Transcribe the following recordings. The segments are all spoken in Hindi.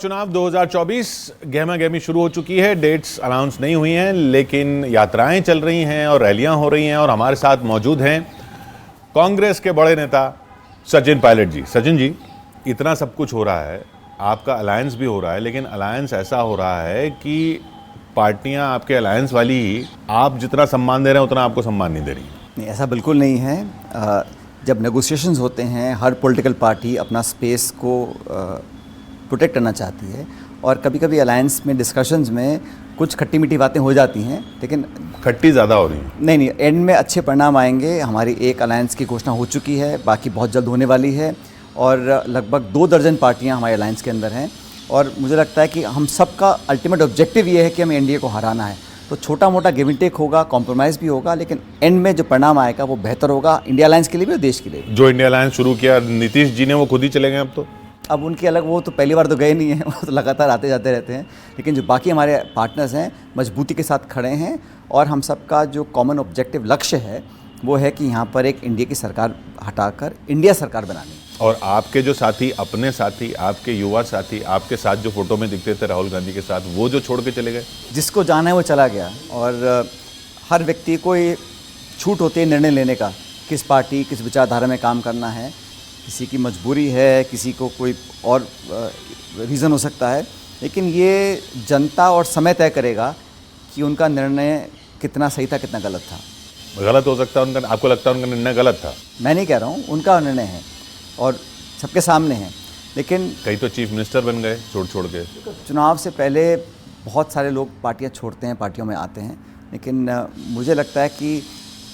चुनाव 2024 गहमा गहमी शुरू हो चुकी है। डेट्स अनाउंस नहीं हुई हैं, लेकिन यात्राएं चल रही हैं और रैलियां हो रही हैं। और हमारे साथ मौजूद हैं कांग्रेस के बड़े नेता सचिन पायलट जी। सचिन जी, इतना सब कुछ हो रहा है, आपका अलायंस भी हो रहा है, लेकिन अलायंस ऐसा हो रहा है कि पार्टियां आपके अलायंस वाली ही आप जितना सम्मान दे रहे हैं उतना आपको सम्मान नहीं दे रही। नहीं, ऐसा बिल्कुल नहीं है। जब नेगोशिएशंस होते हैं, हर पॉलिटिकल पार्टी अपना स्पेस को प्रोटेक्ट करना चाहती है, और कभी कभी अलायंस में डिस्कशंस में कुछ खट्टी मीठी बातें हो जाती हैं, लेकिन खट्टी ज़्यादा हो रही है। नहीं, एंड में अच्छे परिणाम आएंगे। हमारी एक अलायंस की घोषणा हो चुकी है, बाकी बहुत जल्द होने वाली है, और लगभग 2 दर्जन पार्टियां हमारे अलायंस के अंदर हैं। और मुझे लगता है कि हम सबका अल्टीमेट ऑब्जेक्टिव ये है कि हमें एनडीए को हराना है। तो छोटा मोटा गिव एंड टेक होगा, कॉम्प्रोमाइज़ भी होगा, लेकिन एंड में जो परिणाम आएगा वो बेहतर होगा इंडिया अलायंस के लिए भी और देश के लिए भी। जो इंडिया अलायंस शुरू किया नीतीश जी ने, वो खुद ही चले गए अब उनकी अलग, वो तो पहली बार तो गए नहीं हैं, वो तो लगातार आते जाते रहते हैं। लेकिन जो बाकी हमारे पार्टनर्स हैं मजबूती के साथ खड़े हैं, और हम सबका जो कॉमन ऑब्जेक्टिव लक्ष्य है वो है कि यहाँ पर एक इंडिया की सरकार हटाकर इंडिया सरकार बनानी। और आपके जो साथी, अपने साथी, आपके युवा साथी, आपके साथ जो फोटो में दिखते थे राहुल गांधी के साथ, वो जो छोड़ के चले गए? जिसको जाना है वो चला गया। और हर व्यक्ति को ये छूट होती है निर्णय लेने का, किस पार्टी किस विचारधारा में काम करना है। किसी की मजबूरी है, किसी को कोई और रीज़न हो सकता है, लेकिन ये जनता और समय तय करेगा कि उनका निर्णय कितना सही था, कितना गलत था। गलत हो सकता है उनका, आपको लगता है उनका निर्णय गलत था? मैं नहीं कह रहा हूँ, उनका निर्णय है और सबके सामने है। लेकिन कई तो चीफ मिनिस्टर बन गए छोड़ के। चुनाव से पहले बहुत सारे लोग पार्टियाँ छोड़ते हैं, पार्टियों में आते हैं, लेकिन मुझे लगता है कि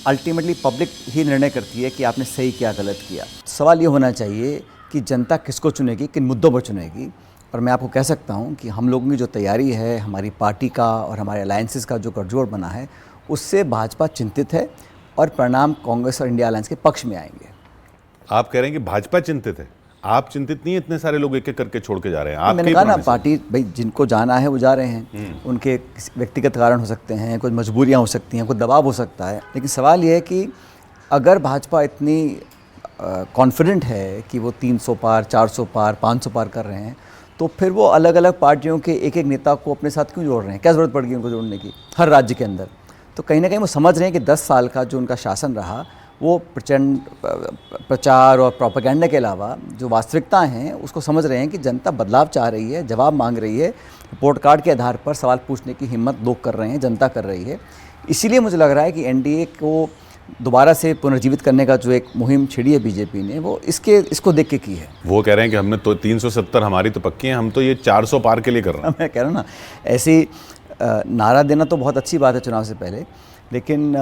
अल्टीमेटली पब्लिक ही निर्णय करती है कि आपने सही क्या गलत किया। सवाल ये होना चाहिए कि जनता किसको चुनेगी, किन मुद्दों पर चुनेगी। और मैं आपको कह सकता हूँ कि हम लोगों की जो तैयारी है, हमारी पार्टी का और हमारे अलायंसेस का जो गठजोड़ बना है, उससे भाजपा चिंतित है, और परिणाम कांग्रेस और इंडिया अलायंस के पक्ष में आएंगे। आप कह रहे हैं कि भाजपा चिंतित है, आप चिंतित नहीं है? इतने सारे लोग एक एक करके छोड़ के जा रहे हैं। मैंने कहा ना, पार्टी भाई जिनको जाना है वो जा रहे हैं। उनके व्यक्तिगत कारण हो सकते हैं, कुछ मजबूरियां हो सकती हैं, कुछ दबाव हो सकता है। लेकिन सवाल ये है कि अगर भाजपा इतनी कॉन्फिडेंट है कि वो 300 पार, 400 पार, 500 पार कर रहे हैं, तो फिर वो अलग अलग पार्टियों के एक एक नेता को अपने साथ क्यों जोड़ रहे हैं? क्या ज़रूरत पड़ गई उनको जोड़ने की हर राज्य के अंदर? तो कहीं ना कहीं वो समझ रहे हैं कि 10 साल का जो उनका शासन रहा, वो प्रचंड प्रचार और प्रोपेगेंडा के अलावा जो वास्तविकताएं हैं उसको समझ रहे हैं कि जनता बदलाव चाह रही है, जवाब मांग रही है। रिपोर्ट कार्ड के आधार पर सवाल पूछने की हिम्मत लोग कर रहे हैं, जनता कर रही है। इसीलिए मुझे लग रहा है कि एनडीए को दोबारा से पुनर्जीवित करने का जो एक मुहिम छिड़ी है बीजेपी ने, वो इसको देख के की है। वो कह रहे हैं कि हमने तो 370 हमारी तो पक्की है, हम तो ये 400 पार के लिए कर रहे हैं। मैं कह रहा हूँ ना, ऐसी नारा देना तो बहुत अच्छी बात है चुनाव से पहले, लेकिन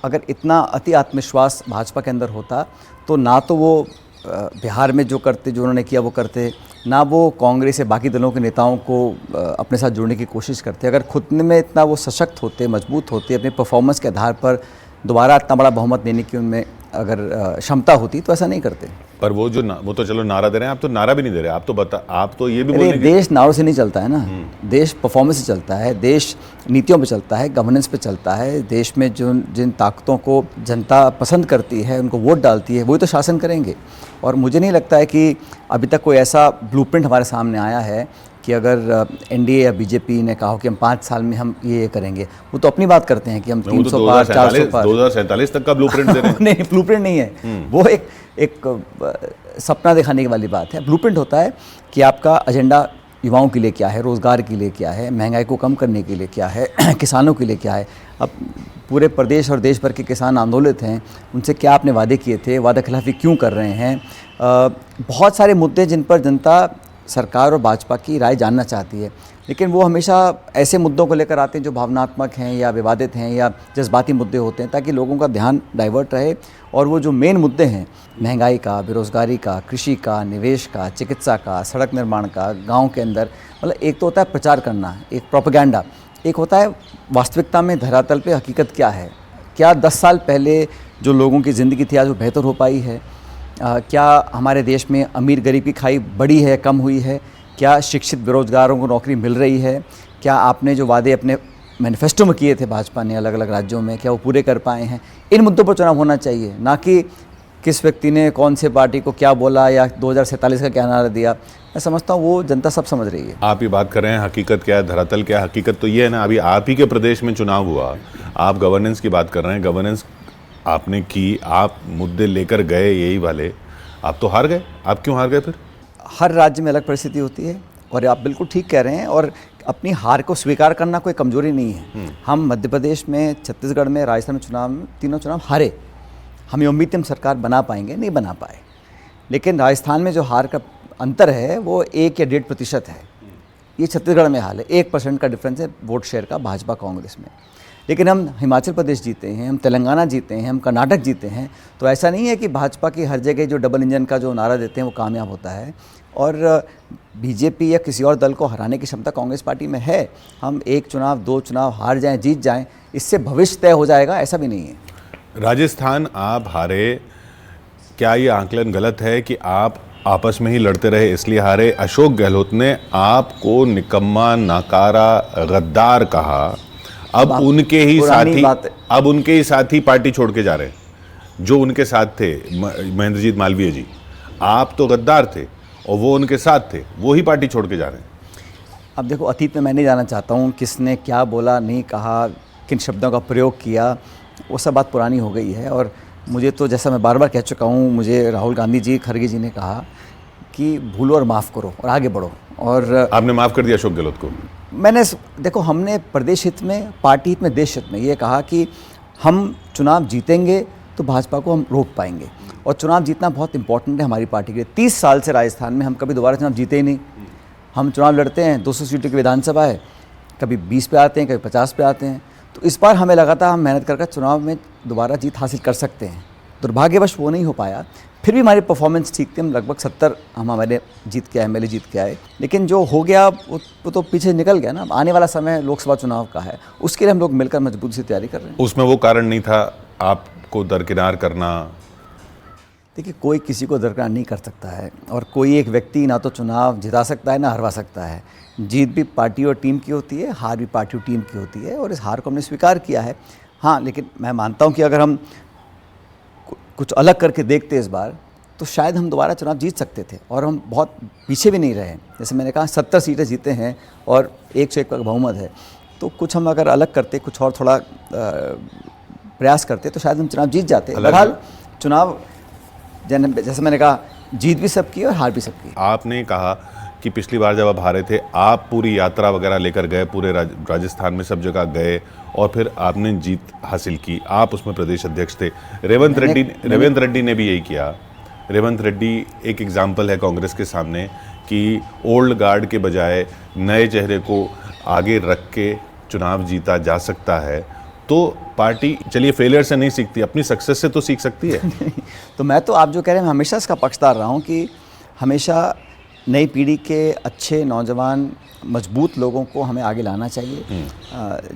अगर इतना अति आत्मविश्वास भाजपा के अंदर होता तो ना तो वो बिहार में जो उन्होंने किया वो करते, ना वो कांग्रेस या बाकी दलों के नेताओं को अपने साथ जोड़ने की कोशिश करते। अगर खुद में इतना वो सशक्त होते, मजबूत होते, अपने परफॉर्मेंस के आधार पर दोबारा इतना बड़ा बहुमत देने की उनमें अगर क्षमता होती तो ऐसा नहीं करते। पर वो तो चलो नारा दे रहे हैं, आप तो नारा भी नहीं दे रहे। आप तो ये भी बोल रहे हैं। देश नारों से नहीं चलता है ना, देश परफॉर्मेंस से चलता है, देश नीतियों पे चलता है, गवर्नेंस पे चलता है। देश में जिन ताकतों को जनता पसंद करती है, उनको वोट डालती है, वही तो शासन करेंगे। और मुझे नहीं लगता है कि अभी तक कोई ऐसा ब्लूप्रिंट हमारे सामने आया है कि अगर एनडीए या बीजेपी ने कहा कि हम 5 साल में हम ये करेंगे। वो तो अपनी बात करते हैं कि हम 300 पार, 400 पार, 2047 तक का ब्लूप्रिंट दे रहे हैं। नहीं, ब्लूप्रिंट नहीं है। वो एक सपना दिखाने वाली बात है। ब्लूप्रिंट होता है कि आपका एजेंडा युवाओं के लिए क्या है, रोज़गार के लिए क्या है, महंगाई को कम करने के लिए क्या है, किसानों के लिए क्या है। अब पूरे प्रदेश और देश भर के किसान आंदोलित हैं, उनसे क्या आपने वादे किए थे, वादा खिलाफी क्यों कर रहे हैं। बहुत सारे मुद्दे जिन पर जनता सरकार और भाजपा की राय जानना चाहती है, लेकिन वो हमेशा ऐसे मुद्दों को लेकर आते हैं जो भावनात्मक हैं या विवादित हैं या जज्बाती मुद्दे होते हैं, ताकि लोगों का ध्यान डाइवर्ट रहे। और वो जो मेन मुद्दे हैं, महंगाई का, बेरोज़गारी का, कृषि का, निवेश का, चिकित्सा का, सड़क निर्माण का, गांव के अंदर, मतलब एक तो होता है प्रचार करना, एक प्रोपेगेंडा, एक होता है वास्तविकता में धरातल पे हकीकत क्या है। क्या 10 साल पहले जो लोगों की ज़िंदगी थी आज वो बेहतर हो पाई है? क्या हमारे देश में अमीर गरीब की खाई बढ़ी है, कम हुई है? क्या शिक्षित बेरोजगारों को नौकरी मिल रही है? क्या आपने जो वादे अपने मैनिफेस्टो में किए थे भाजपा ने अलग अलग राज्यों में, क्या वो पूरे कर पाए हैं? इन मुद्दों पर चुनाव होना चाहिए, ना कि किस व्यक्ति ने कौन से पार्टी को क्या बोला या 2047 का क्या नारा दिया। मैं समझता हूँ वो जनता सब समझ रही है। आप ये बात कर रहे हैं हकीकत क्या है, धरातल क्या है? हकीकत तो ये है ना, अभी आप ही के प्रदेश में चुनाव हुआ, आप गवर्नेंस की बात कर रहे हैं, गवर्नेंस आपने की, आप मुद्दे लेकर गए यही वाले, आप तो हार गए। आप क्यों हार गए फिर? हर राज्य में अलग परिस्थिति होती है और आप बिल्कुल ठीक कह रहे हैं, और अपनी हार को स्वीकार करना कोई कमजोरी नहीं है। हम मध्य प्रदेश में, छत्तीसगढ़ में, राजस्थान में चुनाव में तीनों चुनाव हारे। हमें उम्मीद थी हम सरकार बना पाएंगे, नहीं बना पाए। लेकिन राजस्थान में जो हार का अंतर है वो 1 या 1.5% है। ये छत्तीसगढ़ में हाल है, 1% का डिफरेंस है वोट शेयर का भाजपा कांग्रेस में। लेकिन हम हिमाचल प्रदेश जीते हैं, हम तेलंगाना जीते हैं, हम कर्नाटक जीते हैं। तो ऐसा नहीं है कि भाजपा की हर जगह जो डबल इंजन का जो नारा देते हैं वो कामयाब होता है, और बीजेपी या किसी और दल को हराने की क्षमता कांग्रेस पार्टी में है। हम 1 चुनाव 2 चुनाव हार जाएं, जीत जाएं, इससे भविष्य तय हो जाएगा, ऐसा भी नहीं है। राजस्थान आप हारे, क्या ये आंकलन गलत है कि आप आपस में ही लड़ते रहे इसलिए हारे? अशोक गहलोत ने आपको निकम्मा, नाकारा, गद्दार कहा। अब उनके ही साथी पार्टी छोड़ के जा रहे हैं जो उनके साथ थे, महेंद्रजीत मालवीय जी। आप तो गद्दार थे और वो उनके साथ थे, वो ही पार्टी छोड़ के जा रहे हैं। अब देखो, अतीत में मैं नहीं जाना चाहता हूँ किसने क्या बोला, नहीं कहा, किन शब्दों का प्रयोग किया, वो सब बात पुरानी हो गई है। और मुझे तो, जैसा मैं बार बार कह चुका हूँ, मुझे राहुल गांधी जी, खड़गे जी ने कहा कि भूलो और माफ़ करो और आगे बढ़ो। और आपने माफ़ कर दिया अशोक गहलोत को? मैंने, देखो, हमने प्रदेश हित में, पार्टी हित में, देश हित में ये कहा कि हम चुनाव जीतेंगे तो भाजपा को हम रोक पाएंगे, और चुनाव जीतना बहुत इंपॉर्टेंट है हमारी पार्टी के लिए। 30 साल से राजस्थान में हम कभी दोबारा चुनाव जीते ही नहीं। हम चुनाव लड़ते हैं, 200 सीटों की विधानसभा है, कभी 20 पे आते हैं, कभी 50 पे आते हैं। तो इस बार हमें लगा था हम मेहनत करके चुनाव में दोबारा जीत हासिल कर सकते हैं। दुर्भाग्यवश वो नहीं हो पाया। फिर भी हमारी परफॉर्मेंस ठीक थी, हम लगभग 70 हमारे जीत के आए, MLA जीत के आए। लेकिन जो हो गया वो तो पीछे निकल गया ना। आने वाला समय लोकसभा चुनाव का है, उसके लिए हम लोग मिलकर मजबूती से तैयारी कर रहे हैं। उसमें वो कारण नहीं था आपको दरकिनार करना? देखिए, कोई किसी को दरकिनार नहीं कर सकता है, और कोई एक व्यक्ति ना तो चुनाव जिता सकता है ना हरवा सकता है। जीत भी पार्टी और टीम की होती है, हार भी पार्टी और टीम की होती है, और इस हार को हमने स्वीकार किया है। हाँ, लेकिन मैं मानता हूँ कि अगर हम कुछ अलग करके देखते इस बार, तो शायद हम दोबारा चुनाव जीत सकते थे, और हम बहुत पीछे भी नहीं रहे। जैसे मैंने कहा, 70 सीटें जीते हैं और 101 का बहुमत है। तो कुछ हम अगर अलग करते, कुछ और थोड़ा प्रयास करते, तो शायद हम चुनाव जीत जाते। बहरहाल चुनाव, जैसे मैंने कहा, जीत भी सबकी और हार भी सबकी। आपने कहा कि पिछली बार जब आप हारे थे, आप पूरी यात्रा वगैरह लेकर गए, पूरे राजस्थान में सब जगह गए, और फिर आपने जीत हासिल की। आप उसमें प्रदेश अध्यक्ष थे। रेवंत रेड्डी ने भी यही किया। रेवंत रेड्डी एक एग्जाम्पल है कांग्रेस के सामने कि ओल्ड गार्ड के बजाय नए चेहरे को आगे रख के चुनाव जीता जा सकता है। तो पार्टी, चलिए, फेलियर से नहीं सीखती, अपनी सक्सेस से तो सीख सकती है। तो मैं तो, आप जो कह रहे हैं, मैं हमेशा इसका पक्षधर रहा हूँ कि हमेशा नई पीढ़ी के अच्छे, नौजवान, मजबूत लोगों को हमें आगे लाना चाहिए।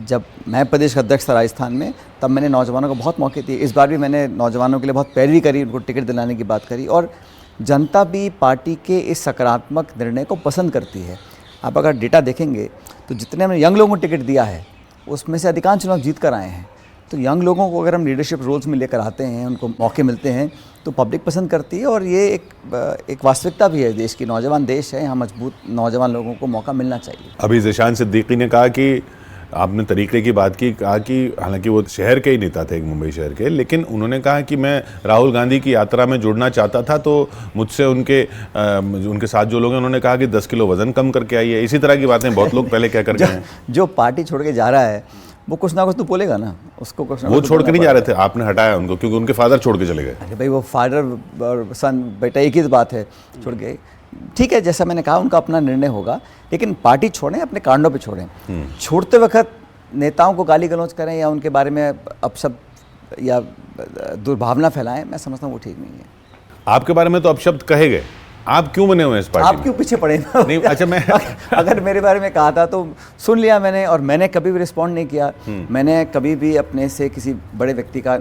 जब मैं प्रदेश अध्यक्ष था राजस्थान में, तब मैंने नौजवानों को बहुत मौके दिए। इस बार भी मैंने नौजवानों के लिए बहुत पैरवी करी, उनको टिकट दिलाने की बात करी, और जनता भी पार्टी के इस सकारात्मक निर्णय को पसंद करती है। आप अगर डेटा देखेंगे तो जितने हमने यंग लोगों को टिकट दिया है, उसमें से अधिकांश चुनाव जीत कर आए हैं। तो यंग लोगों को अगर हम लीडरशिप रोल्स में लेकर आते हैं, उनको मौके मिलते हैं, तो पब्लिक पसंद करती है। और ये एक वास्तविकता भी है, देश की नौजवान देश है, यहाँ मजबूत नौजवान लोगों को मौका मिलना चाहिए। अभी ज़ीशान सिद्दीकी ने कहा कि, आपने तरीके की बात की, कहा कि हालांकि वो शहर के ही नेता थे, एक मुंबई शहर के, लेकिन उन्होंने कहा कि मैं राहुल गांधी की यात्रा में जुड़ना चाहता था, तो मुझसे उनके साथ जो लोग हैं, उन्होंने कहा कि 10 किलो वजन कम करके आइए। इसी तरह की बातें बहुत लोग पहले क्या कर गए हैं। जो पार्टी छोड़ के जा रहा है वो कुछ ना कुछ तो बोलेगा ना, उसको कुछ ना वो कुछ छोड़ के नहीं जा रहे थे, आपने हटाया उनको, क्योंकि उनके फादर छोड़ के चले गए। अरे भाई, वो फादर और सन, बेटा एक ही बात है, छोड़ गए। ठीक है, जैसा मैंने कहा, उनका अपना निर्णय होगा, लेकिन पार्टी छोड़ें, अपने कांडों पे छोड़ें। छोड़ते वक्त नेताओं को गाली गलौज करें या उनके बारे में अपशब्द या दुर्भावना फैलाएं, मैं समझता हूँ वो ठीक नहीं है। आपके बारे में तो अपशब्द कहे गए, आप क्यों बने हुए इस पार्टी में? आप क्यों पीछे पड़े? नहीं, अच्छा, मैं अगर मेरे बारे में कहा था तो सुन लिया मैंने, और मैंने कभी भी रिस्पॉन्ड नहीं किया। मैंने कभी भी अपने से किसी बड़े व्यक्ति का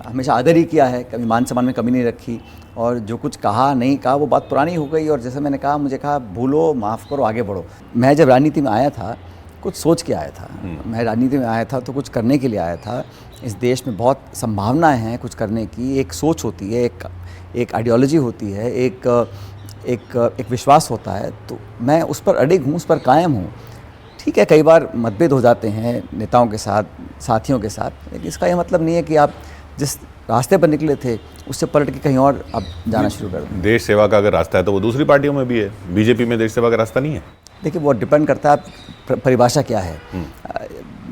हमेशा आदर ही किया है, कभी मान सम्मान में कमी नहीं रखी, और जो कुछ कहा नहीं कहा वो बात पुरानी हो गई। और जैसे मैंने कहा, मुझे कहा भूलो, माफ़ करो, आगे बढ़ो। मैं जब राजनीति में आया था, कुछ सोच के आया था। मैं राजनीति में आया था तो कुछ करने के लिए आया था। इस देश में बहुत संभावनाएं हैं कुछ करने की, एक सोच होती है, एक आइडियोलॉजी होती है, एक एक विश्वास होता है, तो मैं उस पर अडिग हूँ, उस पर कायम हूँ। ठीक है, कई बार मतभेद हो जाते हैं नेताओं के साथ, साथियों के साथ, लेकिन इसका ये मतलब नहीं है कि आप जिस रास्ते पर निकले थे उससे पलट के कहीं और अब जाना शुरू कर दें। देश सेवा का अगर रास्ता है तो वो दूसरी पार्टियों में भी है, बीजेपी में देश सेवा का रास्ता नहीं है। देखिए, वो डिपेंड करता है आप परिभाषा क्या है।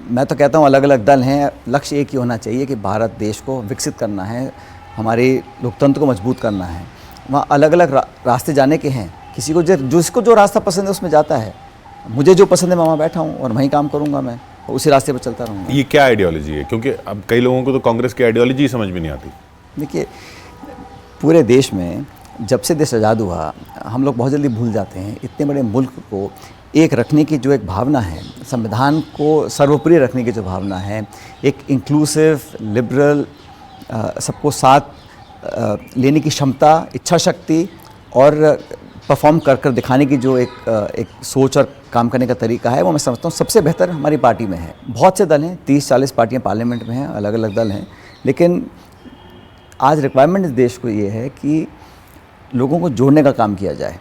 मैं तो कहता हूँ अलग अलग दल हैं, लक्ष्य एक ही होना चाहिए कि भारत देश को विकसित करना है, हमारे लोकतंत्र को मजबूत करना है। वहाँ अलग अलग रास्ते जाने के हैं, किसी को जिसको जो रास्ता पसंद है उसमें जाता है। मुझे जो पसंद है मैं वहाँ बैठा हूँ और वहीं काम करूँगा, मैं उसी रास्ते पर चलता रहूँगा। ये क्या आइडियोलॉजी है? क्योंकि अब कई लोगों को तो कांग्रेस की आइडियोलॉजी ही समझ में नहीं आती। देखिए, पूरे देश में जब से देश आज़ाद हुआ, हम लोग बहुत जल्दी भूल जाते हैं इतने बड़े मुल्क को एक रखने की जो एक भावना है, संविधान को सर्वोपरि रखने की जो भावना है, एक इंक्लूसिव लिबरल सबको साथ लेने की क्षमता, इच्छा शक्ति और परफॉर्म कर दिखाने की जो एक सोच और काम करने का तरीका है, वो मैं समझता हूँ सबसे बेहतर हमारी पार्टी में है। बहुत से दल हैं, 30-40 पार्टियाँ पार्लियामेंट में हैं, अलग अलग दल हैं, लेकिन आज रिक्वायरमेंट इस देश को ये है कि लोगों को जोड़ने का काम किया जाए।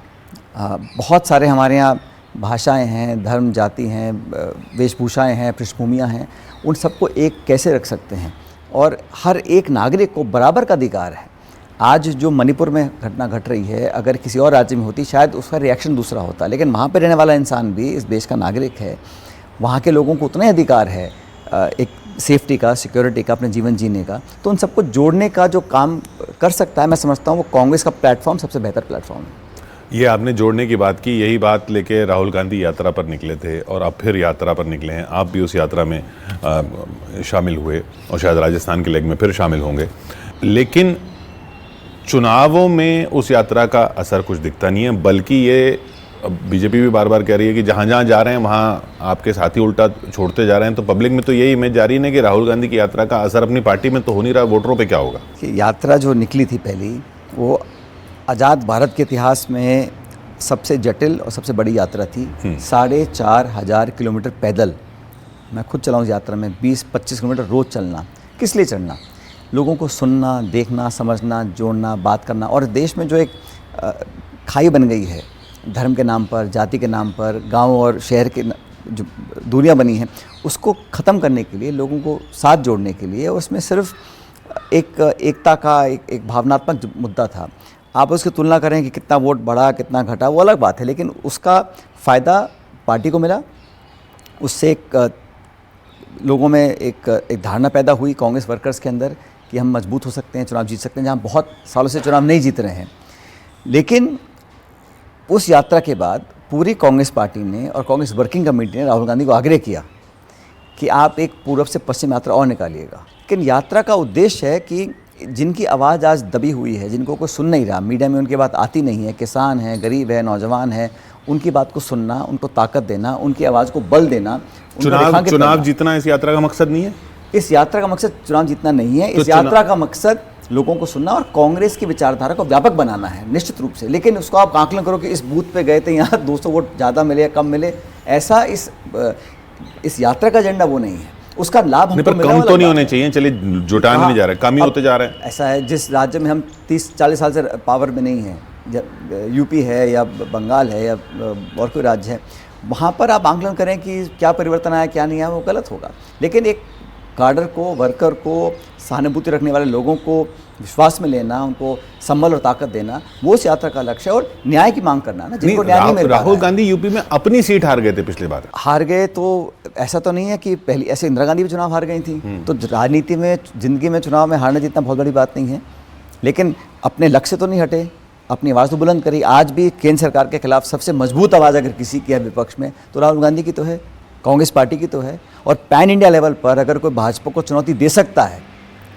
बहुत सारे हमारे यहाँ भाषाएं हैं, धर्म, जाति हैं, वेशभूषाएं हैं, पृष्ठभूमियाँ हैं, उन सबको एक कैसे रख सकते हैं, और हर एक नागरिक को बराबर का अधिकार है। आज जो मणिपुर में घटना घट रही है, अगर किसी और राज्य में होती शायद उसका रिएक्शन दूसरा होता, लेकिन वहाँ पर रहने वाला इंसान भी इस देश का नागरिक है। वहाँ के लोगों को उतना ही अधिकार है एक सेफ्टी का, सिक्योरिटी का, अपने जीवन जीने का। तो उन सबको जोड़ने का जो काम कर सकता है, मैं समझता हूँ वो कांग्रेस का प्लेटफॉर्म सबसे बेहतर प्लेटफॉर्म है। ये आपने जोड़ने की बात की, यही बात लेके राहुल गांधी यात्रा पर निकले थे और अब फिर यात्रा पर निकले हैं। आप भी उस यात्रा में शामिल हुए और शायद राजस्थान के लेग में फिर शामिल होंगे, लेकिन चुनावों में उस यात्रा का असर कुछ दिखता नहीं है, बल्कि ये बीजेपी भी बार बार कह रही है कि जहाँ जहाँ जा रहे हैं वहाँ आपके साथी उल्टा छोड़ते जा रहे हैं। तो पब्लिक में तो यही इमेज जा रही है कि राहुल गांधी की यात्रा का असर अपनी पार्टी में तो हो नहीं रहा, वोटरों पे क्या होगा? कि यात्रा जो निकली थी पहली, वो आज़ाद भारत के इतिहास में सबसे जटिल और सबसे बड़ी यात्रा थी। 4,500 किलोमीटर पैदल, मैं खुद चला उस यात्रा में, 20-25 किलोमीटर रोज़ चलना। किस लिए चलना? लोगों को सुनना, देखना, समझना, जोड़ना, बात करना। और देश में जो एक खाई बन गई है धर्म के नाम पर, जाति के नाम पर, गांव और शहर के जो दूरियां बनी हैं, उसको ख़त्म करने के लिए, लोगों को साथ जोड़ने के लिए, उसमें सिर्फ एकता का एक भावनात्मक मुद्दा था। आप उसकी तुलना करें कि कितना वोट बढ़ा, कितना घटा, वो अलग बात है, लेकिन उसका फ़ायदा पार्टी को मिला। उससे लोगों में एक धारणा पैदा हुई कांग्रेस वर्कर्स के अंदर कि हम मजबूत हो सकते हैं, चुनाव जीत सकते हैं, जहाँ बहुत सालों से चुनाव नहीं जीत रहे हैं। लेकिन उस यात्रा के बाद पूरी कांग्रेस पार्टी ने और कांग्रेस वर्किंग कमेटी ने राहुल गांधी को आग्रह किया कि आप एक पूर्व से पश्चिम यात्रा और निकालिएगा। लेकिन यात्रा का उद्देश्य है कि जिनकी आवाज़ आज दबी हुई है, जिनको कोई सुन नहीं रहा, मीडिया में उनकी बात आती नहीं है, किसान है, गरीब है, नौजवान है, उनकी बात को सुनना, उनको ताकत देना, उनकी आवाज़ को बल देना। चुनाव जीतना इस यात्रा का मकसद नहीं है। इस यात्रा का मकसद चुनाव जीतना नहीं है। इस यात्रा का मकसद लोगों को सुनना और कांग्रेस की विचारधारा को व्यापक बनाना है, निश्चित रूप से। लेकिन उसको आप आकलन करो कि इस बूथ पे गए थे, यहाँ 200 वोट ज़्यादा मिले या कम मिले, ऐसा इस यात्रा का एजेंडा वो नहीं है। उसका लाभ हमको मिला, कम तो नहीं होने चाहिए। चलिए, जुटाए में नहीं जा रहे, कम ही होते जा रहे हैं। ऐसा है, जिस राज्य में हम 30-40 साल से पावर में नहीं हैं, यूपी है या बंगाल है या और कोई राज्य है, वहाँ पर आप आंकलन करें कि क्या परिवर्तन आया, क्या नहीं आया, वो गलत होगा। लेकिन एक कार्डर को, वर्कर को, सहानुभूति रखने वाले लोगों को विश्वास में लेना, उनको संबल और ताकत देना, वो इस यात्रा का लक्ष्य है। और न्याय की मांग करना ना, जिनको न्याय नहीं मिल रहा है। राहुल गांधी यूपी में अपनी सीट हार गए थे पिछली बार। हार गए तो ऐसा तो नहीं है कि पहली, ऐसे इंदिरा गांधी भी चुनाव हार गई थी। तो राजनीति में, जिंदगी में चुनाव में हारना जीतना बहुत बड़ी बात नहीं है, लेकिन अपने लक्ष्य तो नहीं हटे, अपनी आवाज़ तो बुलंद करी। आज भी केंद्र सरकार के खिलाफ सबसे मजबूत आवाज़ अगर किसी की है विपक्ष में, तो राहुल गांधी की तो है, कांग्रेस पार्टी की तो है। और पैन इंडिया लेवल पर अगर कोई भाजपा को चुनौती दे सकता है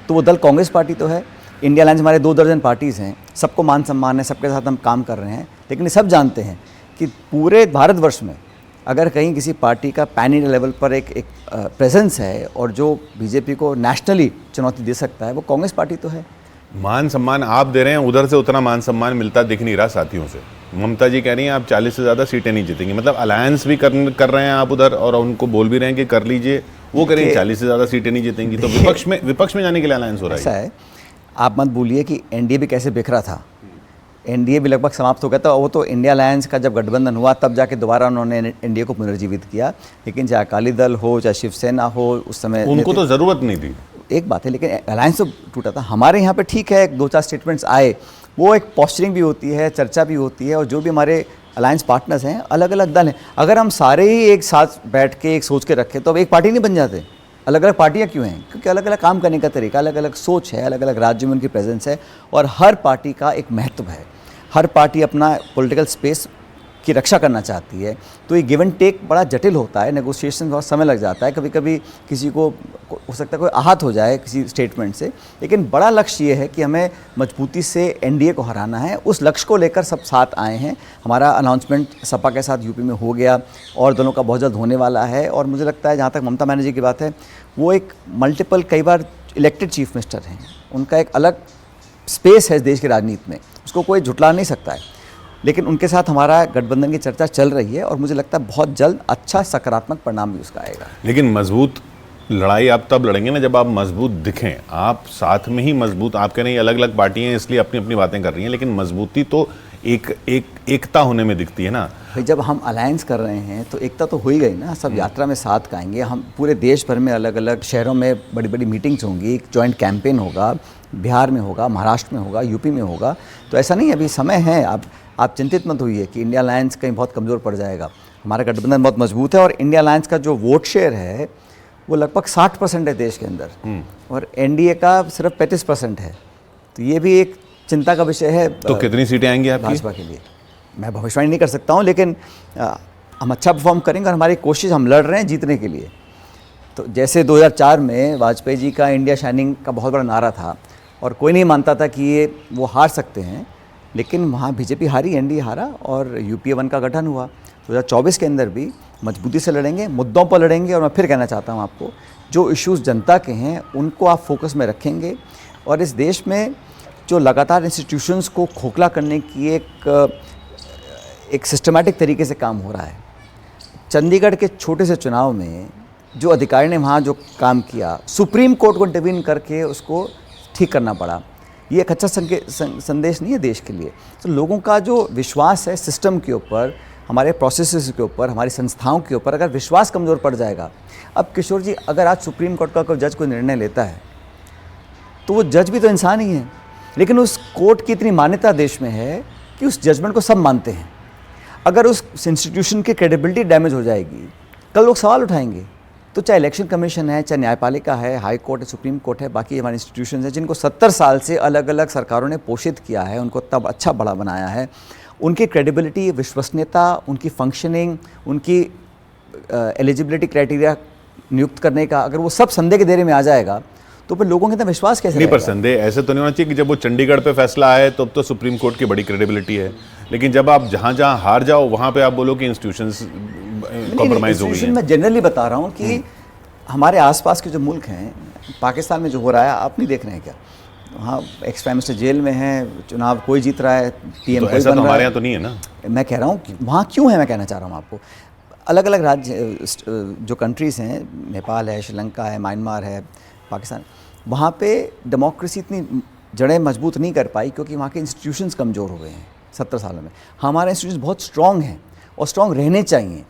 तो वो दल कांग्रेस पार्टी तो है। इंडिया अलायंस हमारे 2 दर्जन पार्टीज़ हैं, सबको मान सम्मान है, सबके साथ हम काम कर रहे हैं। लेकिन ये सब जानते हैं कि पूरे भारतवर्ष में अगर कहीं किसी पार्टी का पैन इंडिया लेवल पर एक प्रेजेंस है और जो बीजेपी को नेशनली चुनौती दे सकता है, वो कांग्रेस पार्टी तो है। मान सम्मान आप दे रहे हैं, उधर से उतना मान सम्मान मिलता दिख नहीं रहा साथियों से। ममता जी कह रही हैं आप 40 से ज़्यादा सीटें नहीं जीतेंगी, मतलब अलायंस भी कर रहे हैं आप उधर, और उनको बोल भी रहे हैं कि कर लीजिए, वो करेंगे 40 से ज़्यादा सीटें नहीं जीतेंगी। तो विपक्ष में जाने के लिए अलायंस हो रहा है। ऐसा है, आप मत भूलिए कि एनडीए भी कैसे बिखरा था। एनडीए भी लगभग समाप्त हो गया था। वो तो इंडिया अलायंस का जब गठबंधन हुआ तब जाके दोबारा उन्होंने एनडीए को पुनर्जीवित किया। लेकिन चाहे अकाली दल हो चाहे शिवसेना हो, उस समय उनको तो ज़रूरत नहीं थी। एक बात है, लेकिन अलायंस तो टूटा था। हमारे यहाँ पे ठीक है, 2-4 स्टेटमेंट्स आए, वो एक पॉस्चरिंग भी होती है, चर्चा भी होती है, और जो भी हमारे अलायंस पार्टनर्स हैं, अलग अलग दल हैं, अगर हम सारे ही एक साथ बैठ के एक सोच के रखें तो अब एक पार्टी नहीं बन जाते। अलग अलग पार्टियाँ क्यों हैं? क्योंकि अलग अलग काम करने का तरीका, अलग अलग सोच है, अलग अलग राज्यों में उनकी प्रेजेंस है, और हर पार्टी का एक महत्व है। हर पार्टी अपना पॉलिटिकल स्पेस की रक्षा करना चाहती है, तो ये गिव एंड टेक बड़ा जटिल होता है, नेगोशिएशन बहुत समय लग जाता है, कभी कभी किसी को हो सकता है कोई आहत हो जाए किसी स्टेटमेंट से, लेकिन बड़ा लक्ष्य ये है कि हमें मजबूती से एनडीए को हराना है। उस लक्ष्य को लेकर सब साथ आए हैं। हमारा अनाउंसमेंट सपा के साथ यूपी में हो गया और दोनों का बहुत जल्द होने वाला है, और मुझे लगता है जहाँ तक ममता बनर्जी की बात है, वो एक मल्टीपल कई बार इलेक्टेड चीफ मिनिस्टर हैं, उनका एक अलग स्पेस है देश की राजनीति में, उसको कोई झुटला नहीं सकता है। लेकिन उनके साथ हमारा गठबंधन की चर्चा चल रही है, और मुझे लगता है बहुत जल्द अच्छा सकारात्मक परिणाम भी उसका आएगा। लेकिन मजबूत लड़ाई आप तब लड़ेंगे ना जब आप मजबूत दिखें। आप साथ में ही मजबूत, आप कह रहे हैं अलग अलग पार्टियां इसलिए अपनी अपनी बातें कर रही हैं, लेकिन मजबूती तो एकता होने में दिखती है ना भाई। जब हम अलायंस कर रहे हैं तो एकता तो हो ही गई ना, सब यात्रा में साथ आएंगे। हम पूरे देश भर में अलग अलग शहरों में बड़ी बड़ी मीटिंग्स होंगी, एक जॉइंट कैंपेन होगा, बिहार में होगा, महाराष्ट्र में होगा, यूपी में होगा। तो ऐसा नहीं, अभी समय है। आप चिंतित मत होइए कि इंडिया अलायंस कहीं बहुत कमज़ोर पड़ जाएगा। हमारा गठबंधन बहुत मजबूत है, और इंडिया अलायंस का जो वोट शेयर है वो लगभग 60% है देश के अंदर, और एनडीए का सिर्फ 35% है। तो ये भी एक चिंता का विषय है। तो कितनी सीटें आएंगी आपकी? भाजपा के लिए मैं भविष्यवाणी नहीं कर सकता हूँ, लेकिन हम अच्छा परफॉर्म करेंगे, और हमारी कोशिश, हम लड़ रहे हैं जीतने के लिए। तो जैसे 2004 में वाजपेयी जी का इंडिया शाइनिंग का बहुत बड़ा नारा था, और कोई नहीं मानता था कि वो हार सकते हैं, लेकिन वहाँ बीजेपी हारी, एनडीए हारा, और यूपीए 1 का गठन हुआ। 2024 के अंदर भी मजबूती से लड़ेंगे, मुद्दों पर लड़ेंगे, और मैं फिर कहना चाहता हूँ आपको, जो इश्यूज़ जनता के हैं उनको आप फोकस में रखेंगे। और इस देश में जो लगातार इंस्टीट्यूशंस को खोखला करने की एक सिस्टमैटिक तरीके से काम हो रहा है, चंडीगढ़ के छोटे से चुनाव में जो अधिकारी ने वहाँ जो काम किया, सुप्रीम कोर्ट को इंटरवीन करके उसको ठीक करना पड़ा, ये एक अच्छा संदेश नहीं है देश के लिए। तो लोगों का जो विश्वास है सिस्टम के ऊपर, हमारे प्रोसेसेस के ऊपर, हमारी संस्थाओं के ऊपर, अगर विश्वास कमज़ोर पड़ जाएगा। अब किशोर जी, अगर आज सुप्रीम कोर्ट का कोई जज कोई निर्णय लेता है तो वो जज भी तो इंसान ही है, लेकिन उस कोर्ट की इतनी मान्यता देश में है कि उस जजमेंट को सब मानते हैं। अगर उस इंस्टीट्यूशन की क्रेडिबिलिटी डैमेज हो जाएगी, कल लोग सवाल उठाएंगे। तो चाहे इलेक्शन कमीशन है, चाहे न्यायपालिका है, हाई कोर्ट है, सुप्रीम कोर्ट है, बाकी हमारे इंस्टीट्यूशन हैं जिनको 70 साल से अलग अलग सरकारों ने पोषित किया है, उनको तब अच्छा बड़ा बनाया है, उनकी क्रेडिबिलिटी, विश्वसनीयता, उनकी फंक्शनिंग, उनकी एलिजिबिलिटी क्राइटेरिया नियुक्त करने का, अगर वो सब संदेह के घेरे में आ जाएगा तो फिर लोगों के अंदर विश्वास कैसे नहीं? पर संदेह ऐसे तो नहीं होना चाहिए कि जब वो चंडीगढ़ पे फैसला आए तब तो सुप्रीम कोर्ट की बड़ी क्रेडिबिलिटी है, लेकिन जब आप जहाँ जहाँ हार जाओ वहाँ पे आप बोलो कि इंस्टीट्यूशंस कॉम्प्रोमाइज हो गई हैं। मैं जनरली बता रहा हूँ कि हमारे आसपास के जो मुल्क हैं, पाकिस्तान में जो हो रहा है आप नहीं देख रहे हैं क्या? वहाँ एक्स प्राइम मिनिस्टर जेल में है, चुनाव कोई जीत रहा है, पीएम कोई बन रहा है। हमारे यहाँ तो नहीं है ना। मैं कह रहा हूँ कि वहाँ क्यों है, मैं कहना चाह रहा हूँ आपको। अलग अलग राज्य जो कंट्रीज़ हैं, नेपाल है, श्रीलंका है, म्यांमार है, पाकिस्तान, वहाँ पे डेमोक्रेसी इतनी जड़ें मजबूत नहीं कर पाई क्योंकि वहाँ के इंस्टीट्यूशंस कमज़ोर हो गए हैं 70 सालों में। हमारे इंस्टीट्यूशंस बहुत स्ट्रॉन्ग हैं और स्ट्रॉन्ग रहने चाहिए।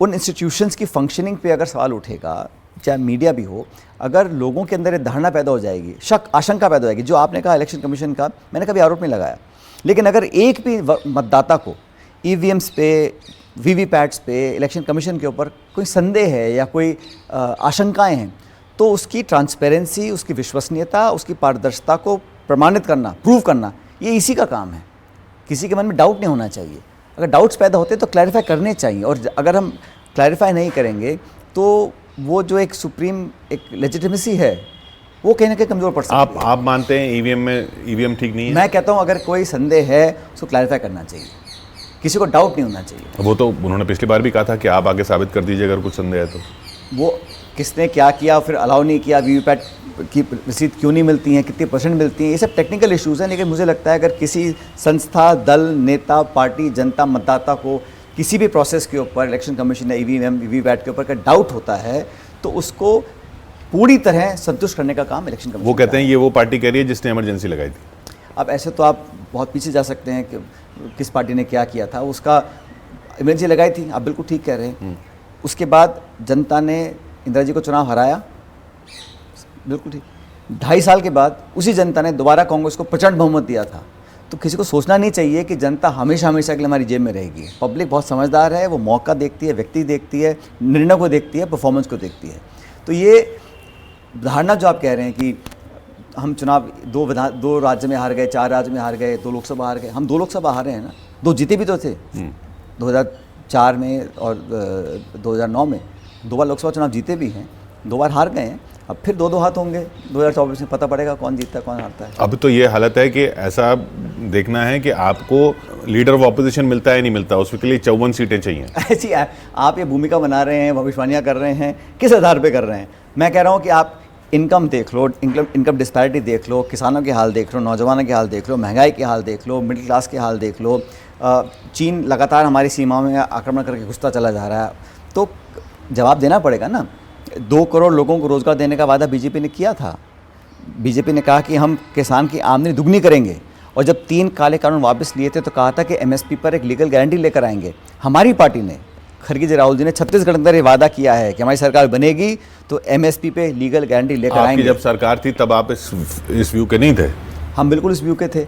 उन इंस्टीट्यूशंस की फंक्शनिंग पे अगर सवाल उठेगा, चाहे मीडिया भी हो, अगर लोगों के अंदर एक धारणा पैदा हो जाएगी, शक आशंका पैदा हो जाएगी, जो आपने कहा इलेक्शन कमीशन का, मैंने कभी आरोप नहीं लगाया, लेकिन अगर एक भी मतदाता को ईवीएम्स पे, वीवीपैट्स पे, इलेक्शन कमीशन के ऊपर कोई संदेह है या कोई आशंकाएं हैं, तो उसकी ट्रांसपेरेंसी, उसकी विश्वसनीयता, उसकी पारदर्शिता को प्रमाणित करना, प्रूव करना, ये इसी का काम है। किसी के मन में डाउट नहीं होना चाहिए। अगर डाउट्स पैदा होते तो क्लैरिफाई करने चाहिए, और अगर हम क्लैरिफाई नहीं करेंगे तो वो जो एक सुप्रीम एक लेजिटिमेसी है वो कहीं ना कहीं कमज़ोर पड़ सकती है। आप मानते हैं ईवीएम ठीक नहीं है? मैं कहता हूँ अगर कोई संदेह है उसको क्लैरिफाई करना चाहिए, किसी को डाउट नहीं होना चाहिए। वो तो उन्होंने पिछली बार भी कहा था कि आप आगे साबित कर दीजिए अगर कुछ संदेह है तो। वो किसने क्या किया, फिर अलाउ नहीं किया, वीवीपैट की रसीद क्यों नहीं मिलती हैं, कितनी परसेंट मिलती हैं, ये सब टेक्निकल इश्यूज़ हैं। लेकिन मुझे लगता है अगर किसी संस्था, दल, नेता, पार्टी, जनता, मतदाता को किसी भी प्रोसेस के ऊपर, इलेक्शन कमीशन या ईवीएम, वीवीपैट के ऊपर अगर डाउट होता है तो उसको पूरी तरह संतुष्ट करने का काम इलेक्शन कमीशन। वो कहते हैं ये वो पार्टी कह रही है जिसने इमरजेंसी लगाई थी। अब ऐसे तो आप बहुत पीछे जा सकते हैं कि किस पार्टी ने क्या किया था, उसका इमरजेंसी लगाई थी, आप बिल्कुल ठीक कह रहे हैं। उसके बाद जनता ने इंदिरा जी को चुनाव हराया, बिल्कुल ठीक। 2.5 साल के बाद उसी जनता ने दोबारा कांग्रेस को प्रचंड बहुमत दिया था। तो किसी को सोचना नहीं चाहिए कि जनता हमेशा हमेशा के लिए हमारी जेब में रहेगी। पब्लिक बहुत समझदार है, वो मौका देखती है, व्यक्ति देखती है, निर्णय को देखती है, परफॉर्मेंस को देखती है। तो ये धारणा जो आप कह रहे हैं कि हम चुनाव 2 राज्य में हार गए, 4 राज्य में हार गए, 2 लोकसभा हार गए, हम 2 लोकसभा हारे हैं ना, 2 जीते भी तो थे 2004 में और 2009 में 2 बार लोकसभा चुनाव जीते भी हैं, 2 बार हार गए हैं। अब फिर 2-2 हाथ होंगे 2024 में, पता पड़ेगा कौन जीतता है कौन हारता है। अब तो ये हालत है कि ऐसा देखना है कि आपको लीडर ऑफ ऑपोजिशन मिलता है नहीं मिलता, उसके लिए 54 सीटें चाहिए। ऐसी आप ये भूमिका बना रहे हैं, भविष्यवाणियाँ कर रहे हैं, किस आधार पे कर रहे हैं? मैं कह रहा हूँ कि आप इनकम देख लो, इनकम डिस्पैरिटी देख लो, किसानों के हाल देख लो, नौजवानों के हाल देख लो, महंगाई के हाल देख लो, मिडिल क्लास के हाल देख लो। चीन लगातार हमारी सीमाओं में आक्रमण करके घुसता चला जा रहा है, तो जवाब देना पड़ेगा ना। 2 करोड़ लोगों को रोज़गार देने का वादा बीजेपी ने किया था। बीजेपी ने कहा कि हम किसान की आमदनी दुगनी करेंगे, और जब 3 काले कानून वापस लिए थे तो कहा था कि एमएसपी पर एक लीगल गारंटी लेकर आएंगे। हमारी पार्टी ने, खड़गे जी राहुल जी ने छत्तीसगढ़ के अंदर ये वादा किया है कि हमारी सरकार बनेगी तो एमएसपी पे लीगल गारंटी लेकर आएंगे। जब सरकार थी तब आप इस व्यू के नहीं थे? हम बिल्कुल इस व्यू के थे।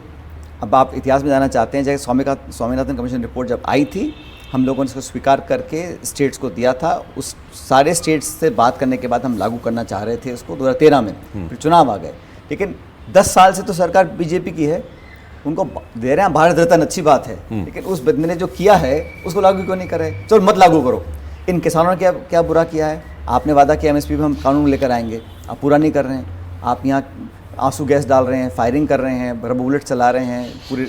अब आप इतिहास में जाना चाहते हैं, जैसे स्वामीनाथन कमीशन रिपोर्ट जब आई थी, हम लोगों ने इसको स्वीकार करके स्टेट्स को दिया था। उस सारे स्टेट्स से बात करने के बाद हम लागू करना चाह रहे थे उसको 2013 में, फिर चुनाव आ गए। लेकिन 10 साल से तो सरकार बीजेपी की है, उनको दे रहे हैं भारत रत्न, अच्छी बात है, लेकिन उस बंदे ने जो किया है उसको लागू क्यों नहीं कर रहे? चलो मत लागू करो। इन किसानों ने क्या बुरा किया है? आपने वादा किया एमएसपी पे हम कानून लेकर आएंगे, आप पूरा नहीं कर रहे हैं। आप यहाँ आंसू गैस डाल रहे हैं, फायरिंग कर रहे हैं, रबर बुलेट चला रहे हैं, पूरी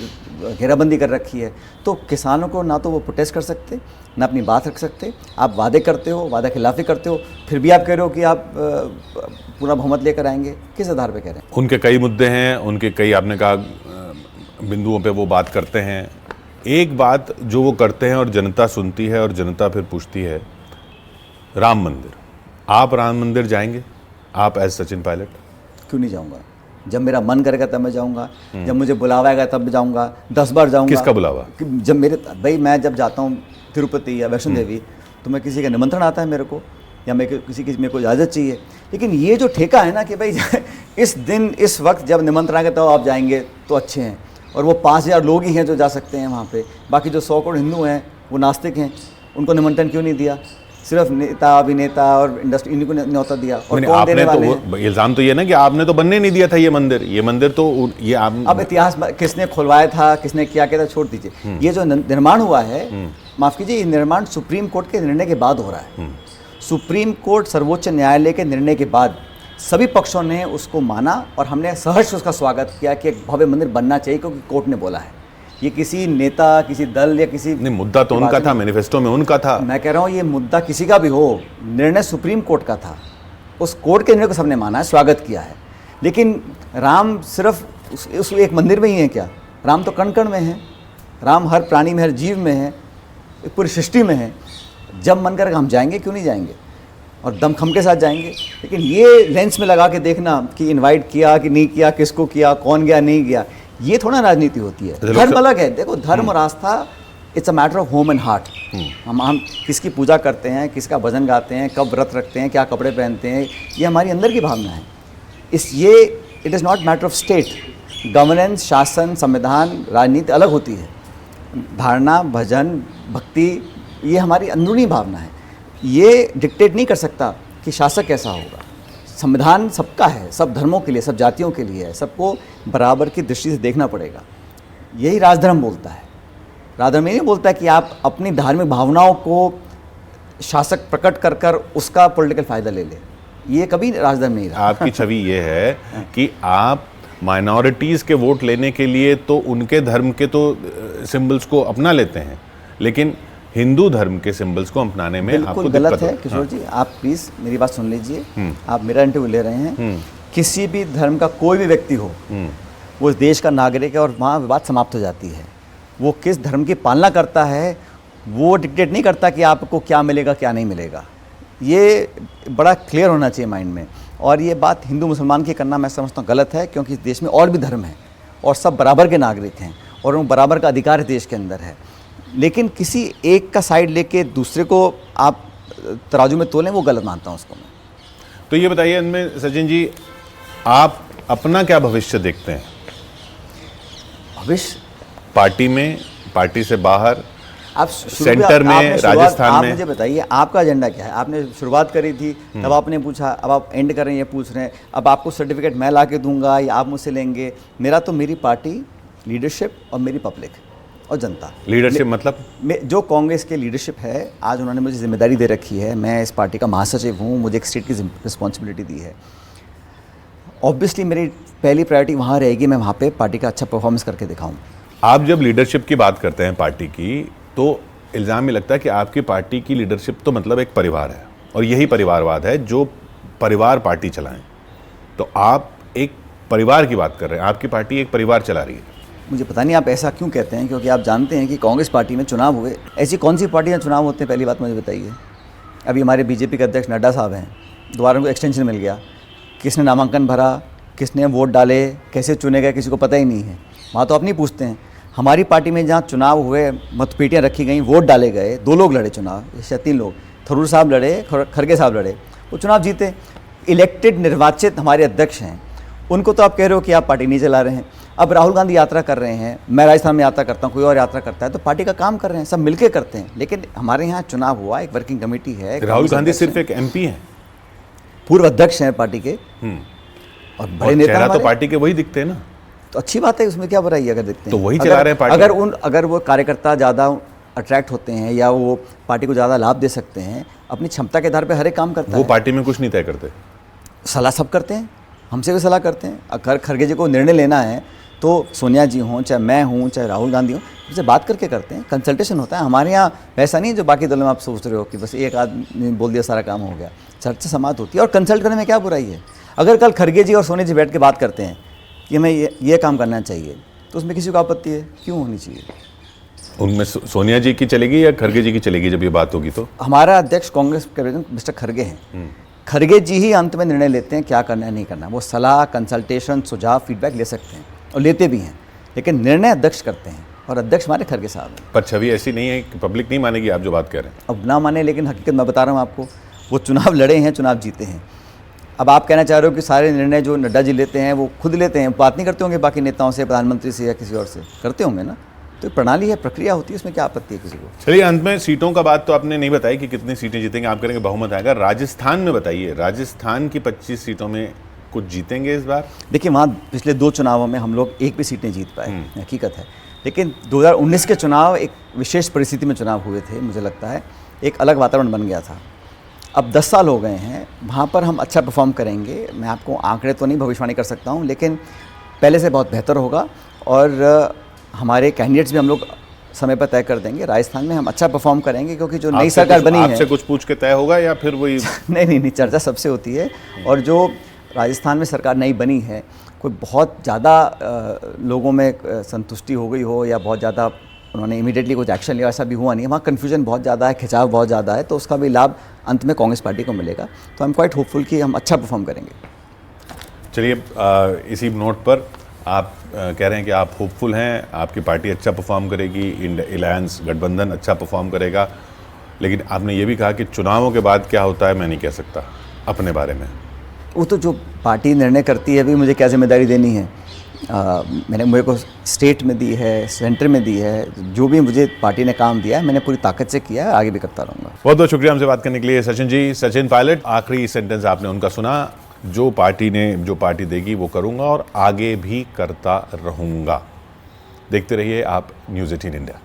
घेराबंदी कर रखी है। तो किसानों को ना तो वो प्रोटेस्ट कर सकते, ना अपनी बात रख सकते। आप वादे करते हो, वादा खिलाफी करते हो, फिर भी आप कह रहे हो कि आप पूरा बहुमत लेकर आएंगे। किस आधार पे कह रहे हैं? उनके कई मुद्दे हैं, उनके कई, आपने कहा, बिंदुओं पे वो बात करते हैं। एक बात जो वो करते हैं और जनता सुनती है और जनता फिर पूछती है, राम मंदिर। आप राम मंदिर जाएंगे? आप एज सचिन पायलट? क्यों नहीं जाऊँगा? जब मेरा मन करेगा तब मैं जाऊँगा, जब मुझे बुलावा आएगा तब जाऊँगा, 10 बार जाऊँगा। किसका बुलावा? जब मैं जब जाता हूँ तिरुपति या वैष्णो देवी, तो मैं किसी का निमंत्रण आता है मेरे को, या मेरे को इजाज़त चाहिए। लेकिन ये जो ठेका है ना कि भाई इस दिन इस वक्त जब निमंत्रण आएगा तो आप जाएंगे तो अच्छे हैं, और वो 5000 लोग ही हैं जो जा सकते हैं वहाँ पे, बाकी जो 100 करोड़ हिंदू हैं वो नास्तिक हैं, उनको निमंत्रण क्यों नहीं दिया? सिर्फ नेता, अभिनेता और इंडस्ट्री, इन्हीं को न्योता दिया। और कौन देने वाले हैं? इल्जाम तो ये ना कि आपने तो बनने नहीं दिया था ये मंदिर तो ये आप, अब इतिहास किसने खुलवाया था, किसने क्या किया था, छोड़ दीजिए। ये जो निर्माण हुआ है, माफ़ कीजिए, ये निर्माण सुप्रीम कोर्ट के निर्णय के बाद हो रहा है। सुप्रीम कोर्ट, सर्वोच्च न्यायालय के निर्णय के बाद सभी पक्षों ने उसको माना, और हमने सहर्ष उसका स्वागत किया कि एक भव्य मंदिर बनना चाहिए, क्योंकि कोर्ट ने बोला है। ये किसी नेता, किसी दल या किसी, नहीं, मुद्दा तो उनका था, मैनिफेस्टो में उनका था। मैं कह रहा हूँ ये मुद्दा किसी का भी हो, निर्णय सुप्रीम कोर्ट का था, उस कोर्ट के निर्णय को सबने माना है, स्वागत किया है। लेकिन राम सिर्फ उस एक मंदिर में ही है क्या? राम तो कण कण में है, राम हर प्राणी में, हर जीव में है, पूरी सृष्टि में है। जब मन करेगा हम जाएंगे, क्यों नहीं जाएंगे? और दमखम के साथ जाएंगे। लेकिन ये लेंस में लगा के देखना कि इनवाइट किया कि नहीं किया, किसको किया, कौन गया नहीं गया, ये थोड़ा राजनीति होती है। धर्म अलग है। देखो, धर्म और आस्था it's a matter of home and heart. हम किसकी पूजा करते हैं, किसका भजन गाते हैं, कब व्रत रखते हैं, क्या कपड़े पहनते हैं, ये हमारी अंदर की भावना है। It is not matter of state. Governance, शासन, संविधान, राजनीति अलग होती है। धारणा, भजन, भक्ति, ये हमारी अंदरूनी भावना है। ये डिक्टेट नहीं कर सकता कि शासक कैसा होगा। संविधान सबका है, सब धर्मों के लिए, सब जातियों के लिए है, सबको बराबर की दृष्टि से देखना पड़ेगा। यही राजधर्म बोलता है। राजधर्म ये नहीं बोलता है कि आप अपनी धार्मिक भावनाओं को शासक प्रकट कर कर उसका पॉलिटिकल फ़ायदा ले ले। ये कभी राजधर्म नहीं रहा। आपकी छवि ये है कि आप माइनॉरिटीज़ के वोट लेने के लिए तो उनके धर्म के तो सिंबल्स को अपना लेते हैं, लेकिन हिंदू धर्म के सिंबल्स को अपनाने में आपको बिल्कुल गलत है। किशोर जी, आप प्लीज़ मेरी बात सुन लीजिए। आप मेरा इंटरव्यू ले रहे हैं। किसी भी धर्म का कोई भी व्यक्ति हो, वो इस देश का नागरिक है, और वहाँ विवाद समाप्त हो जाती है। वो किस धर्म की पालना करता है, वो डिक्टेट नहीं करता कि आपको क्या मिलेगा क्या नहीं मिलेगा। ये बड़ा क्लियर होना चाहिए माइंड में। और ये बात हिंदू मुसलमान की करना मैं समझता हूँ गलत है, क्योंकि इस देश में और भी धर्म है, और सब बराबर के नागरिक हैं और उन बराबर का अधिकार देश के अंदर है। लेकिन किसी एक का साइड लेके दूसरे को आप तराजू में तोलें, वो गलत मानता हूँ उसको मैं। तो ये बताइए अंत में सचिन जी, आप अपना क्या भविष्य देखते हैं भविष्य पार्टी में, पार्टी से बाहर, आप सेंटर में, राजस्थान आप में? मुझे बताइए आपका एजेंडा क्या है। आपने शुरुआत करी थी तब आपने पूछा, अब आप एंड कर रहे हैं, ये पूछ रहे हैं अब आपको सर्टिफिकेट मैं ला के दूंगा या आप मुझसे लेंगे। मेरा तो मेरी पार्टी, लीडरशिप और मेरी पब्लिक और जनता। लीडरशिप मतलब जो कांग्रेस के लीडरशिप है, आज उन्होंने मुझे जिम्मेदारी दे रखी है, मैं इस पार्टी का महासचिव हूँ, मुझे एक स्टेट की रिस्पॉन्सिबिलिटी दी है। ऑब्वियसली मेरी पहली प्रायोरिटी वहाँ रहेगी, मैं वहाँ पे पार्टी का अच्छा परफॉर्मेंस करके दिखाऊँ। आप जब लीडरशिप की बात करते हैं पार्टी की, तो इल्ज़ाम ये लगता है कि आपकी पार्टी की लीडरशिप तो मतलब एक परिवार है और यही परिवारवाद है जो परिवार पार्टी चलाएं। तो आप एक परिवार की बात कर रहे हैं, आपकी पार्टी एक परिवार चला रही है। मुझे पता नहीं आप ऐसा क्यों कहते हैं, क्योंकि आप जानते हैं कि कांग्रेस पार्टी में चुनाव हुए। ऐसी कौन सी पार्टियां चुनाव होते हैं, पहली बात मुझे बताइए। अभी हमारे बीजेपी के अध्यक्ष नड्डा साहब हैं, दोबारा उनको एक्सटेंशन मिल गया। किसने नामांकन भरा, किसने वोट डाले, कैसे चुने गए, किसी को पता ही नहीं है। वहाँ तो आप नहीं पूछते हैं। हमारी पार्टी में जहाँ चुनाव हुए, मतपेटियाँ रखी गई, वोट डाले गए, 2 लोग लड़े चुनाव या 3 लोग, थरूर साहब लड़े, खड़गे साहब लड़े, वो चुनाव जीते। इलेक्टेड निर्वाचित हमारे अध्यक्ष हैं, उनको तो आप कह रहे हो कि आप पार्टी नहीं चला रहे हैं। अब राहुल गांधी यात्रा कर रहे हैं, मैं राजस्थान में यात्रा करता हूँ, कोई और यात्रा करता है, तो पार्टी का काम कर रहे हैं, सब मिलके करते हैं। लेकिन हमारे यहाँ चुनाव हुआ, एक वर्किंग कमेटी है। राहुल गांधी सिर्फ एक MP हैं, पूर्व अध्यक्ष हैं पार्टी के और बड़े नेता चेहरा तो हमारे। पार्टी के वही दिखते हैं ना, तो अच्छी बात है, उसमें क्या बुराई है अगर दिखते हैं तो वही चला रहे हैं पार्टी। अगर वो कार्यकर्ता ज़्यादा अट्रैक्ट होते हैं या वो पार्टी को ज़्यादा लाभ दे सकते हैं, अपनी क्षमता के आधार पर हर एक काम करता है। वो पार्टी में कुछ नहीं तय करते, सलाह सब करते हैं, हमसे भी सलाह करते हैं। अगर खड़गे जी को निर्णय लेना है तो सोनिया जी हों, चाहे मैं हूँ, चाहे राहुल गांधी हों, उनसे बात करके करते हैं, कंसल्टेशन होता है। हमारे यहाँ वैसा नहीं है जो बाकी दलों में आप सोच रहे हो कि बस एक आदमी बोल दिया सारा काम हो गया। चर्चा समाप्त होती है और कंसल्ट करने में क्या बुराई है। अगर कल खड़गे जी और सोनिया जी बैठ के बात करते हैं कि हमें ये काम करना चाहिए, तो उसमें किसी को आपत्ति है? क्यों होनी चाहिए? उनमें सोनिया जी की चलेगी या खड़गे जी की चलेगी जब ये बात होगी? तो हमारा अध्यक्ष कांग्रेस के प्रेसिडेंट मिस्टर खड़गे हैं। खड़गे जी ही अंत में निर्णय लेते हैं क्या करना है, नहीं करना। वो सलाह, कंसल्टेशन, सुझाव, फीडबैक ले सकते हैं और लेते भी हैं, लेकिन निर्णय अध्यक्ष करते हैं और अध्यक्ष हमारे खड़गे साहब हैं। पर छवि ऐसी नहीं है कि पब्लिक नहीं मानेगी आप जो बात कह रहे हैं। अब ना माने, लेकिन हकीकत मैं बता रहा हूँ आपको, वो चुनाव लड़े हैं, चुनाव जीते हैं। अब आप कहना चाह रहे हो कि सारे निर्णय जो नड्डा जी लेते हैं वो खुद लेते हैं, बात नहीं करते होंगे बाकी नेताओं से, प्रधानमंत्री से या किसी और से? करते होंगे ना। तो प्रणाली है, प्रक्रिया होती है, उसमें क्या आपत्ति है किसी को? चलिए, अंत में सीटों का बात तो आपने नहीं बताई कि कितनी सीटें जीतेंगे, आप करेंगे बहुमत आएगा। राजस्थान में बताइए, राजस्थान की 25 सीटों में कुछ जीतेंगे इस बार? देखिए, वहाँ पिछले 2 चुनावों में हम लोग एक भी सीट नहीं जीत पाए, हकीकत है। लेकिन 2019 के चुनाव एक विशेष परिस्थिति में चुनाव हुए थे, मुझे लगता है एक अलग वातावरण बन गया था। अब 10 साल हो गए हैं, वहाँ पर हम अच्छा परफॉर्म करेंगे। मैं आपको आंकड़े तो नहीं भविष्यवाणी कर सकता हूँ, लेकिन पहले से बहुत बेहतर होगा और हमारे कैंडिडेट्स भी हम लोग समय पर तय कर देंगे। राजस्थान में हम अच्छा परफॉर्म करेंगे, क्योंकि जो नई सरकार बनी है। आपसे कुछ पूछ के तय होगा या फिर वही? नहीं, चर्चा सबसे होती है। और जो राजस्थान में सरकार नई बनी है, कोई बहुत ज़्यादा लोगों में संतुष्टि हो गई हो या बहुत ज़्यादा उन्होंने इमीडिएटली कुछ एक्शन लिया, ऐसा भी हुआ नहीं है। वहाँ कन्फ्यूजन बहुत ज़्यादा है, खिंचाव बहुत ज़्यादा है, तो उसका भी लाभ अंत में कांग्रेस पार्टी को मिलेगा। तो आई एम क्वाइट होपफुल कि हम अच्छा परफॉर्म करेंगे। चलिए, इसी नोट पर आप कह रहे हैं कि आप होपफुल हैं, आपकी पार्टी अच्छा परफॉर्म करेगी, अलायंस गठबंधन अच्छा परफॉर्म करेगा, लेकिन आपने ये भी कहा कि चुनावों के बाद क्या होता है मैं नहीं कह सकता अपने बारे में। वो तो जो पार्टी निर्णय करती है, अभी मुझे क्या जिम्मेदारी देनी है। मैंने मेरे को स्टेट में दी है, सेंटर में दी है, जो भी मुझे पार्टी ने काम दिया है मैंने पूरी ताकत से किया है, आगे भी करता रहूँगा। बहुत बहुत शुक्रिया हमसे बात करने के लिए सचिन जी। सचिन पायलट, आखिरी सेंटेंस आपने उनका सुना, जो पार्टी देगी वो करूँगा और आगे भी करता रहूँगा। देखते रहिए आप न्यूज़ 18 इंडिया।